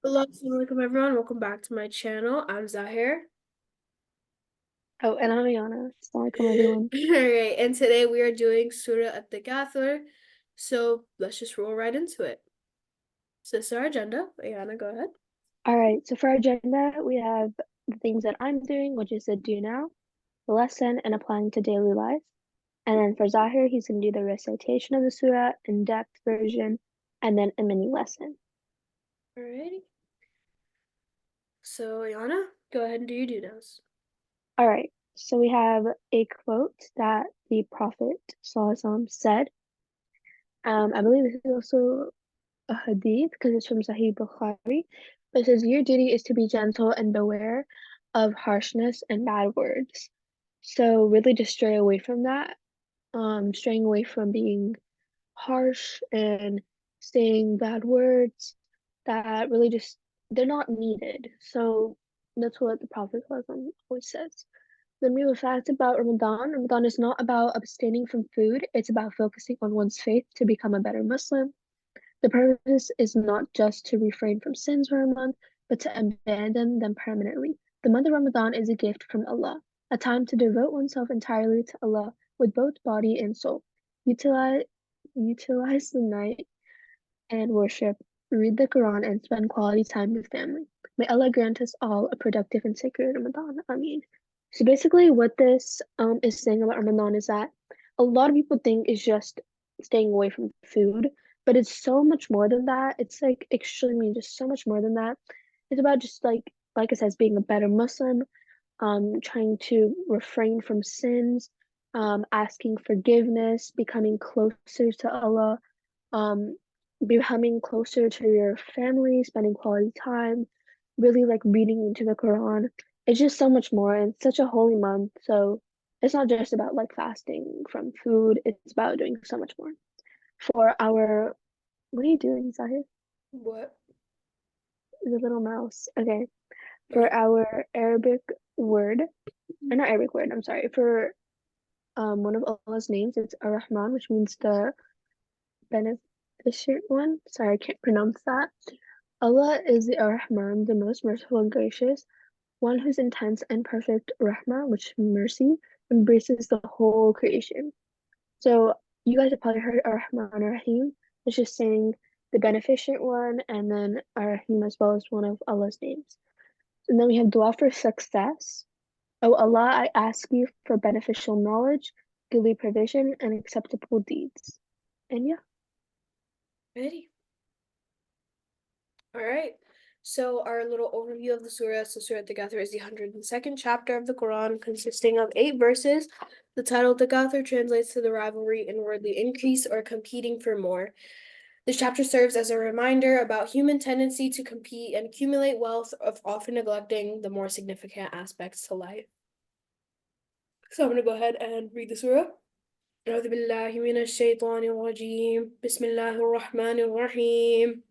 Assalamu alaikum everyone. Welcome back to my channel. I'm Zahir. Oh, and I'm Ayana. Assalamualaikum, everyone. Alright, and today we are doing Surah At-Takathur. So let's just roll right into it. So this is our agenda. Ayana, go ahead. All right, so for our agenda, we have the things that I'm doing, which is the do now, the lesson, and applying to daily life. And then for Zahir, he's going to do the recitation of the surah, in-depth version, and then a mini lesson. Alrighty. So Ayana, go ahead and do your do-nows. All right, so we have a quote that the Prophet ﷺ said. I believe this is also a hadith because it's from Sahih Bukhari. But it says, your duty is to be gentle and beware of harshness and bad words. So really just stray away from that, straying away from being harsh and saying bad words that really just they're not needed. So that's what the Prophet always says. The real fact about Ramadan is not about abstaining from food, it's about focusing on one's faith to become a better Muslim. The purpose is not just to refrain from sins for a month, but to abandon them permanently. The month of Ramadan is a gift from Allah, a time to devote oneself entirely to Allah with both body and soul. Utilize, utilize the night and worship, read the Quran, and spend quality time with family. May Allah grant us all a productive and sacred Ramadan. Ameen. So basically, what this is saying about Ramadan is that a lot of people think is just staying away from food, but it's so much more than that. It's like extremely just so much more than that. It's about just like it says, being a better Muslim, trying to refrain from sins, asking forgiveness, becoming closer to Allah, um, becoming closer to your family, spending quality time, really like reading into the Quran. It's just so much more. And it's such a holy month. So it's not just about like fasting from food, it's about doing so much more. For our, what are you doing, Sahir? What? The little mouse. Okay. For our Arabic word, or not Arabic word, I'm sorry. For one of Allah's names, it's Ar-Rahman, which means the beneficent one. Sorry, I can't pronounce that. Allah is the Ar-Rahman, the most merciful and gracious, one whose intense and perfect rahmah, which mercy, embraces the whole creation. So you guys have probably heard Ar-Rahman Ar-Rahim. It's just saying the beneficent one, and then Ar-Rahim as well as one of Allah's names. And then we have dua for success. Oh Allah, I ask you for beneficial knowledge, goodly provision, and acceptable deeds. And yeah. Ready? Alright. So our little overview of the surah. So Surah At-Takathur is the 102nd chapter of the Quran, consisting of 8 verses. The title Takathur translates to the rivalry in worldly increase or competing for more. This chapter serves as a reminder about human tendency to compete and accumulate wealth, of often neglecting the more significant aspects to life. So I'm going to go ahead and read the surah. أعوذ بالله من الشيطان الرجيم بسم الله الرحمن الرحيم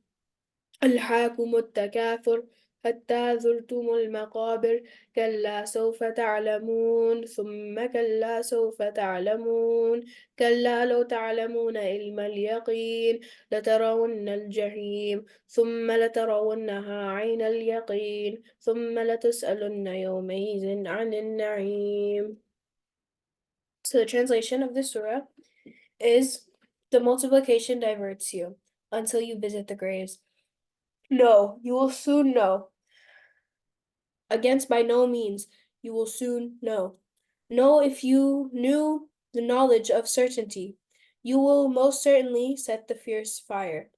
ألهاكم التكاثر حتى زرتم المقابر كلا سوف تعلمون ثم كلا سوف تعلمون كلا لو تعلمون علم اليقين لترون الجحيم ثم لترونها عين اليقين ثم لتسألن يومئذ عن النعيم. So the translation of this surah is, the multiplication diverts you until you visit the graves. No, you will soon know. Against by no means, you will soon know. Know if you knew the knowledge of certainty, you will most certainly set the fierce fire,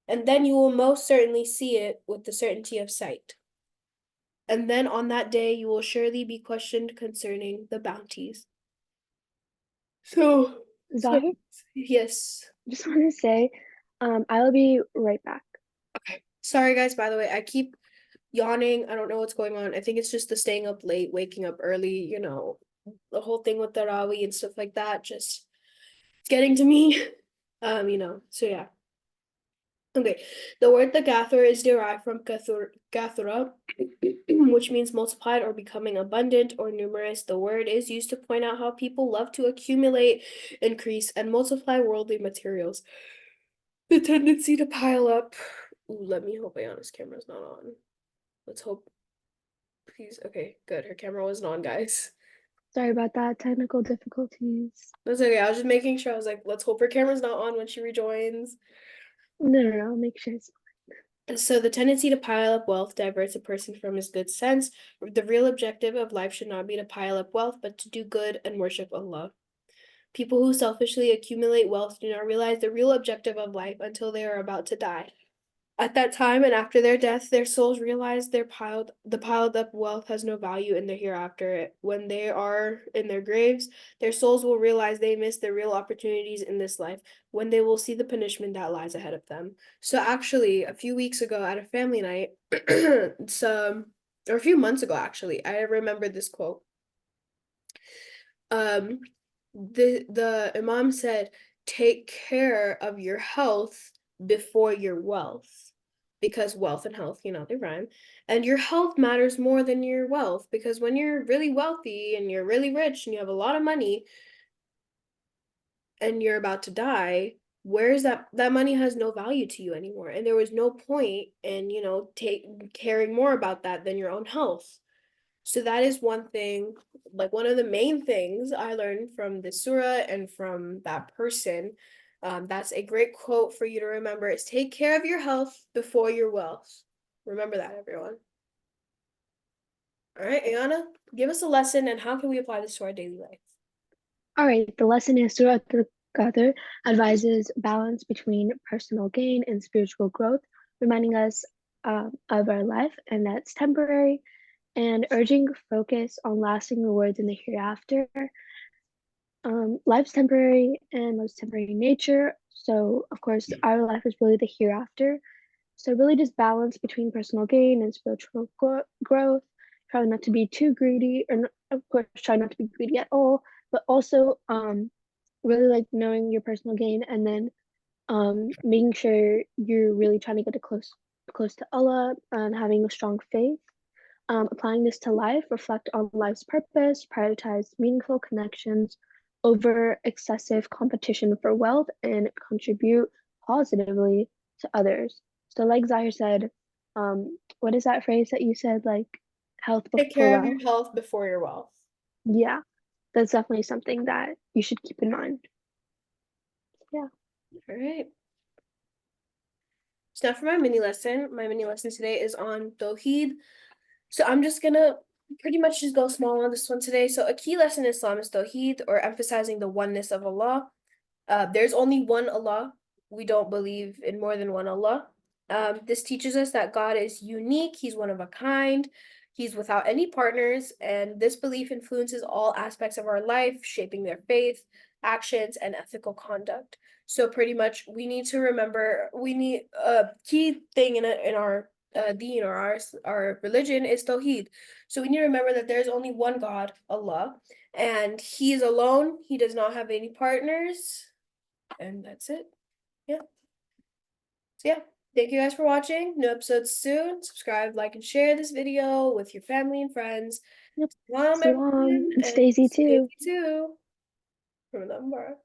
and then you will most certainly see it with the certainty of sight. And then on that day you will surely be questioned concerning the bounties. So, so Zahir, yes. just want to say, I'll be right back. Okay. Sorry guys, by the way, I keep yawning. I don't know what's going on. I think it's just the staying up late, waking up early, the whole thing with Tarawih and stuff like that, just it's getting to me. So yeah. Okay. The word Takathur is derived from kathura, which means multiplied or becoming abundant or numerous. The word is used to point out how people love to accumulate, increase, and multiply worldly materials. The tendency to pile up Ooh, let me hope Ayana's camera's not on. Let's hope. Please. Okay, good. Her camera wasn't on, guys. Sorry about that, technical difficulties. That's okay. I was just making sure. I was like, let's hope her camera's not on when she rejoins. No, no, no, I'll make sure it's So the tendency to pile up wealth diverts a person from his good sense. The real objective of life should not be to pile up wealth, but to do good and worship Allah. People who selfishly accumulate wealth do not realize the real objective of life until they are about to die. At that time and after their death, their souls realize the piled up wealth has no value in the hereafter. When they are in their graves, their souls will realize they missed their real opportunities in this life, when they will see the punishment that lies ahead of them. So actually, a few weeks ago at a family night, or a few months ago actually, I remember this quote. Um, the Imam said, take care of your health before your wealth, because wealth and health, they rhyme. And your health matters more than your wealth, because when you're really wealthy and you're really rich and you have a lot of money and you're about to die, where's that money has no value to you anymore. And there was no point in, caring more about that than your own health. So that is one thing, like one of the main things I learned from this surah and from that person. That's a great quote for you to remember, is take care of your health before your wealth. Remember that, everyone. All right, Ayana, give us a lesson and how can we apply this to our daily life? all right. The lesson is Surah Al-Qadr advises balance between personal gain and spiritual growth, reminding us of our life and that's temporary, and urging focus on lasting rewards in the hereafter. Life's temporary and life's temporary in nature. So, of course, our life is really the hereafter. So, really just balance between personal gain and spiritual growth. Try not to be too greedy, or of course, try not to be greedy at all, but also really like knowing your personal gain and then making sure you're really trying to get close to Allah and having a strong faith. Applying this to life, reflect on life's purpose, prioritize meaningful connections over excessive competition for wealth, and contribute positively to others. So, like Zahir said, what is that phrase that you said? Like, health Take before care of wealth? your health before your wealth. Yeah, that's definitely something that you should keep in mind. Yeah. All right. So now for my mini lesson. My mini lesson today is on Tawheed. So I'm just gonna pretty much just go small on this one today. So a key lesson in Islam is Tawheed, or emphasizing the oneness of Allah. There's only one Allah. We don't believe in more than one Allah. This teaches us that God is unique, He's one of a kind, He's without any partners, and this belief influences all aspects of our life, shaping their faith, actions, and ethical conduct. So pretty much we need to remember, we need a key thing in our deen, or our religion, is Tawheed. So we need to remember that there's only one God, Allah, and He is alone. He does not have any partners. And that's it. Yeah. So yeah, thank you guys for watching. New episodes soon. Subscribe, like, and share this video with your family and friends. Yep. Salam, Salam everyone, and and Stacey stay too. too. Remember.